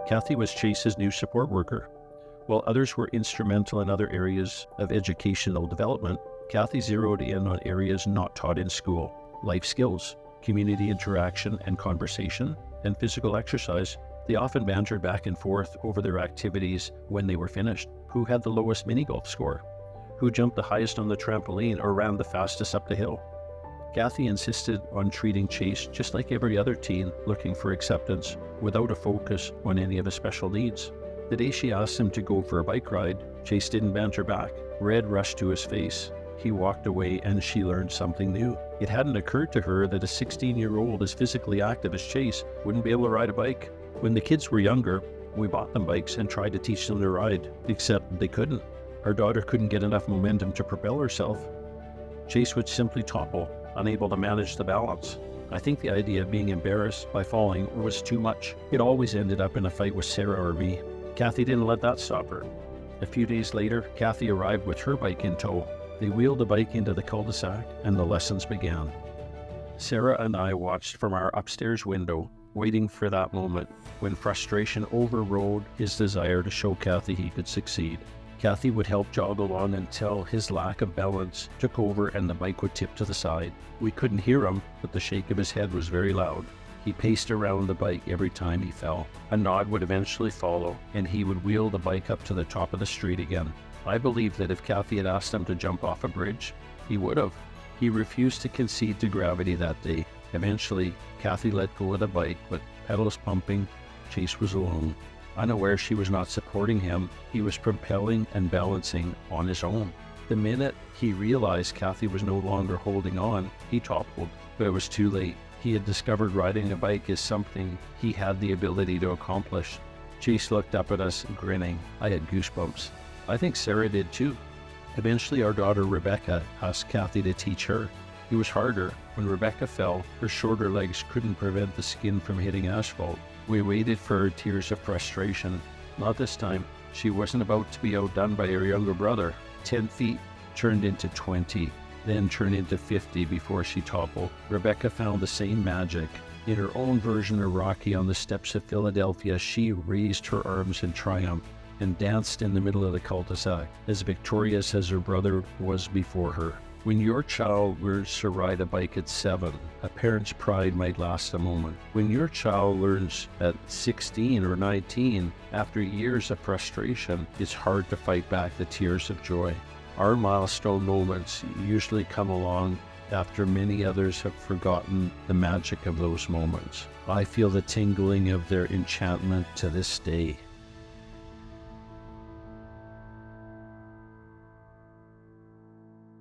Kathy was Chase's new support worker. While others were instrumental in other areas of educational development, Kathy zeroed in on areas not taught in school: life skills, community interaction and conversation, and physical exercise. They often bantered back and forth over their activities when they were finished. Who had the lowest mini golf score? Who jumped the highest on the trampoline or ran the fastest up the hill? Kathy insisted on treating Chase just like every other teen looking for acceptance, without a focus on any of his special needs. The day she asked him to go for a bike ride, Chase didn't banter back. Red rushed to his face. He walked away and she learned something new. It hadn't occurred to her that a 16-year-old as physically active as Chase wouldn't be able to ride a bike. When the kids were younger, we bought them bikes and tried to teach them to ride, except they couldn't. Our daughter couldn't get enough momentum to propel herself. Chase would simply topple, unable to manage the balance. I think the idea of being embarrassed by falling was too much. It always ended up in a fight with Sarah or me. Kathy didn't let that stop her. A few days later, Kathy arrived with her bike in tow. They wheeled the bike into the cul-de-sac and the lessons began. Sarah and I watched from our upstairs window, waiting for that moment when frustration overrode his desire to show Kathy he could succeed. Kathy would help jog along until his lack of balance took over and the bike would tip to the side. We couldn't hear him, but the shake of his head was very loud. He paced around the bike every time he fell. A nod would eventually follow, and he would wheel the bike up to the top of the street again. I believe that if Kathy had asked him to jump off a bridge, he would have. He refused to concede to gravity that day. Eventually, Kathy let go of the bike, with pedals pumping. Chase was alone. Unaware she was not supporting him, he was propelling and balancing on his own. The minute he realized Kathy was no longer holding on, he toppled, but it was too late. He had discovered riding a bike is something he had the ability to accomplish. Chase looked up at us, grinning. I had goosebumps. I think Sarah did too. Eventually, our daughter Rebecca asked Kathy to teach her. It was harder. When Rebecca fell, her shorter legs couldn't prevent the skin from hitting asphalt. We waited for her tears of frustration. Not this time. She wasn't about to be outdone by her younger brother. 10 feet turned into 20, then turned into 50 before she toppled. Rebecca found the same magic. In her own version of Rocky on the steps of Philadelphia, she raised her arms in triumph and danced in the middle of the cul-de-sac, as victorious as her brother was before her. When your child learns to ride a bike at 7, a parent's pride might last a moment. When your child learns at 16 or 19, after years of frustration, it's hard to fight back the tears of joy. Our milestone moments usually come along after many others have forgotten the magic of those moments. I feel the tingling of their enchantment to this day.